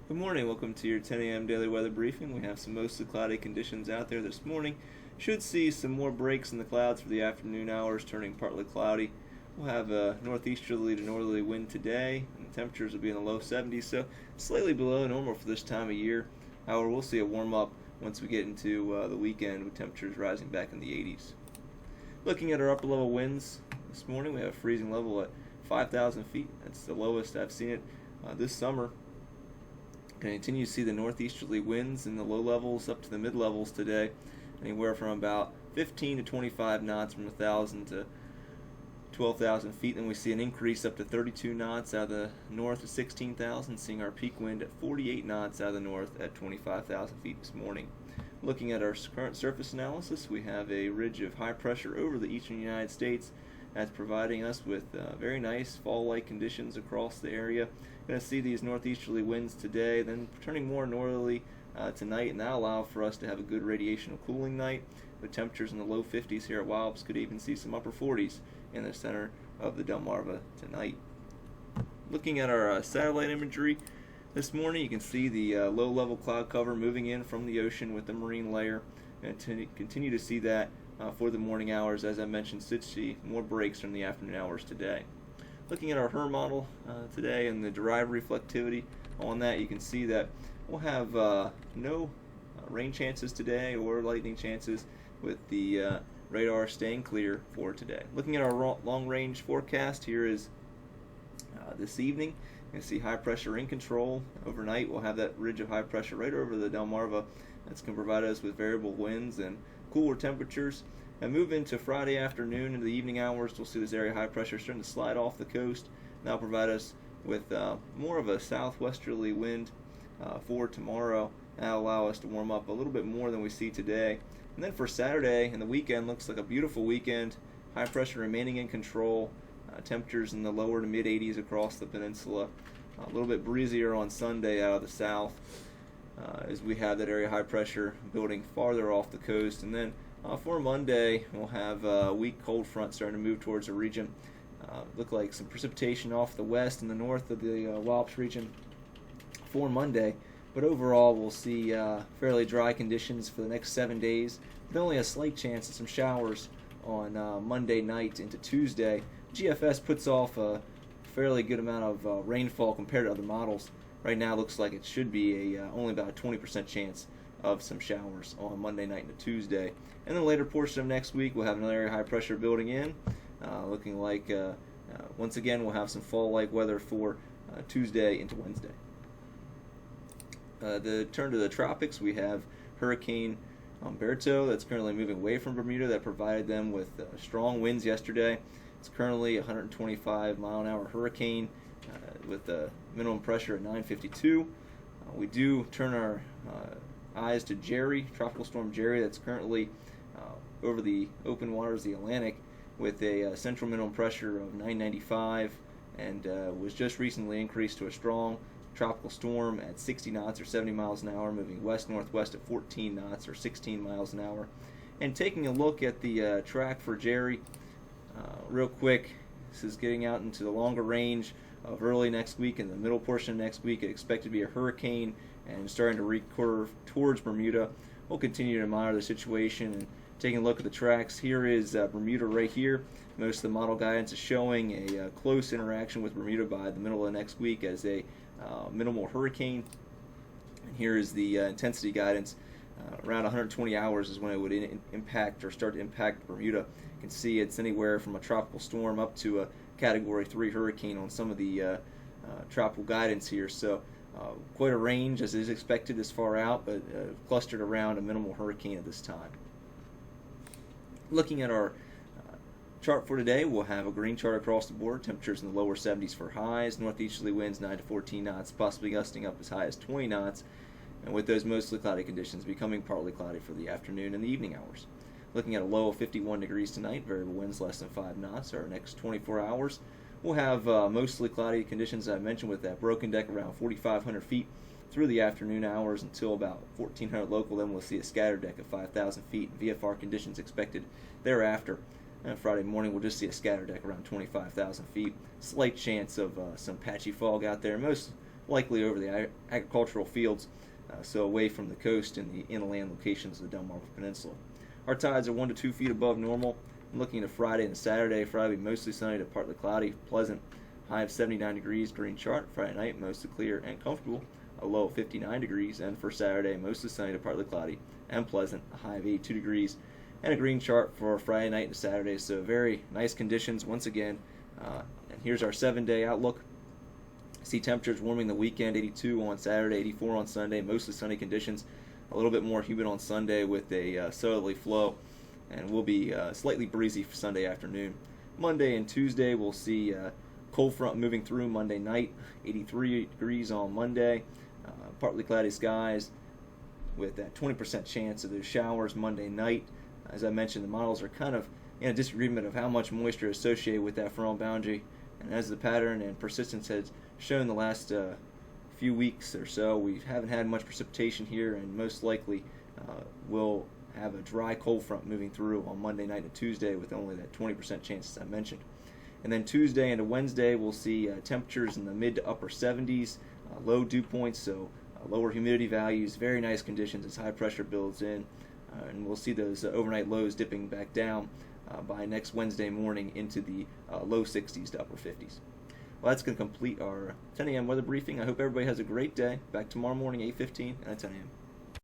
Good morning. Welcome to your 10 a.m. daily weather briefing. We have some mostly cloudy conditions out there this morning. Should see some more breaks in the clouds for the afternoon hours, turning partly cloudy. We'll have a northeasterly to northerly wind today, and the temperatures will be in the low 70s, so slightly below normal for this time of year. However, we'll see a warm up once we get into the weekend with temperatures rising back in the 80s. Looking at our upper level winds this morning, we have a freezing level at 5,000 feet. That's the lowest I've seen it this summer. Going to continue to see the northeasterly winds in the low levels up to the mid levels today, anywhere from about 15 to 25 knots from 1,000 to 12,000 feet. Then we see an increase up to 32 knots out of the north of 16,000, seeing our peak wind at 48 knots out of the north at 25,000 feet this morning. Looking at our current surface analysis, we have a ridge of high pressure over the eastern United States that's providing us with very nice fall-like conditions across the area. Going to see these northeasterly winds today, then turning more northerly tonight, and that'll allow for us to have a good radiational cooling night with temperatures in the low 50s here at Wallops. Could even see some upper 40s in the center of the Delmarva tonight. Looking at our satellite imagery this morning, you can see the low-level cloud cover moving in from the ocean with the marine layer, and continue to see that for the morning hours. As I mentioned, should see more breaks from the afternoon hours today. Looking at our HER model today and the derived reflectivity on that, you can see that we'll have no rain chances today or lightning chances, with the radar staying clear for today. Looking at our long-range forecast, here is this evening. You can see high pressure in control. Overnight, we'll have that ridge of high pressure right over the Delmarva. That's going to provide us with variable winds and cooler temperatures. And move into Friday afternoon into the evening hours, we'll see this area of high pressure starting to slide off the coast. That'll provide us with more of a southwesterly wind for tomorrow. That'll allow us to warm up a little bit more than we see today. And then for Saturday and the weekend, looks like a beautiful weekend. High pressure remaining in control. Temperatures in the lower to mid 80s across the peninsula. A little bit breezier on Sunday out of the south as we have that area of high pressure building farther off the coast. And then for Monday, we'll have a weak cold front starting to move towards the region. Look like some precipitation off the west and the north of the Wallops region for Monday. But overall, we'll see fairly dry conditions for the next 7 days, with only a slight chance of some showers on Monday night into Tuesday. GFS puts off a fairly good amount of rainfall compared to other models. Right now, it looks like it should be only about a 20% chance of some showers on Monday night into Tuesday. And then the later portion of next week, we'll have another area of high pressure building in, looking like once again we'll have some fall-like weather for Tuesday into Wednesday. The turn to the tropics, we have Hurricane Umberto that's currently moving away from Bermuda. That provided them with strong winds yesterday. It's currently a 125 mile an hour hurricane with a minimum pressure at 952. We do turn our eyes to Jerry, Tropical Storm Jerry, that's currently over the open waters of the Atlantic with a central minimum pressure of 995, and was just recently increased to a strong tropical storm at 60 knots or 70 miles an hour, moving west-northwest at 14 knots or 16 miles an hour. And taking a look at the track for Jerry real quick, this is getting out into the longer range of early next week and the middle portion of next week. It's expected to be a hurricane and starting to recurve towards Bermuda. We'll continue to monitor the situation and taking a look at the tracks. Here is Bermuda right here. Most of the model guidance is showing a close interaction with Bermuda by the middle of next week as a minimal hurricane. And here is the intensity guidance. Around 120 hours is when it would impact or start to impact Bermuda. You can see it's anywhere from a tropical storm up to a Category 3 hurricane on some of the tropical guidance here. So quite a range as is expected this far out, but clustered around a minimal hurricane at this time. Looking at our chart for today, we'll have a green chart across the board. Temperatures in the lower 70s for highs. Northeasterly winds 9 to 14 knots, possibly gusting up as high as 20 knots. And with those mostly cloudy conditions becoming partly cloudy for the afternoon and the evening hours. Looking at a low of 51 degrees tonight, variable winds less than 5 knots. Our next 24 hours, we'll have mostly cloudy conditions, I mentioned, with that broken deck around 4,500 feet through the afternoon hours until about 1,400 local. Then we'll see a scattered deck of 5,000 feet. VFR conditions expected thereafter. And Friday morning, we'll just see a scatter deck around 25,000 feet. Slight chance of some patchy fog out there. Most likely over the agricultural fields, so away from the coast and the inland locations of the Delmarva Peninsula. Our tides are 1 to 2 feet above normal. I'm looking at Friday and Saturday. Friday will be mostly sunny to partly cloudy, pleasant. High of 79 degrees, green chart. Friday night, mostly clear and comfortable. A low of 59 degrees. And for Saturday, mostly sunny to partly cloudy and pleasant. A high of 82 degrees. And a green chart for Friday night and Saturday. So very nice conditions once again. And here's our 7-day outlook. See temperatures warming the weekend, 82 on Saturday, 84 on Sunday. Mostly sunny conditions. A little bit more humid on Sunday with a southerly flow. And will be slightly breezy for Sunday afternoon. Monday and Tuesday, we'll see cold front moving through Monday night, 83 degrees on Monday, partly cloudy skies with that 20% chance of those showers Monday night. As I mentioned, the models are kind of in a disagreement of how much moisture is associated with that frontal boundary, and as the pattern and persistence has shown the last few weeks or so, we haven't had much precipitation here, and most likely will have a dry cold front moving through on Monday night and Tuesday with only that 20% chance as I mentioned. And then Tuesday into Wednesday, we'll see temperatures in the mid to upper 70s, low dew points, so lower humidity values, very nice conditions as high pressure builds in. And we'll see those overnight lows dipping back down by next Wednesday morning into the low 60s to upper 50s. Well, that's going to complete our 10 a.m. weather briefing. I hope everybody has a great day. Back tomorrow morning, 8:15 and at 10 a.m.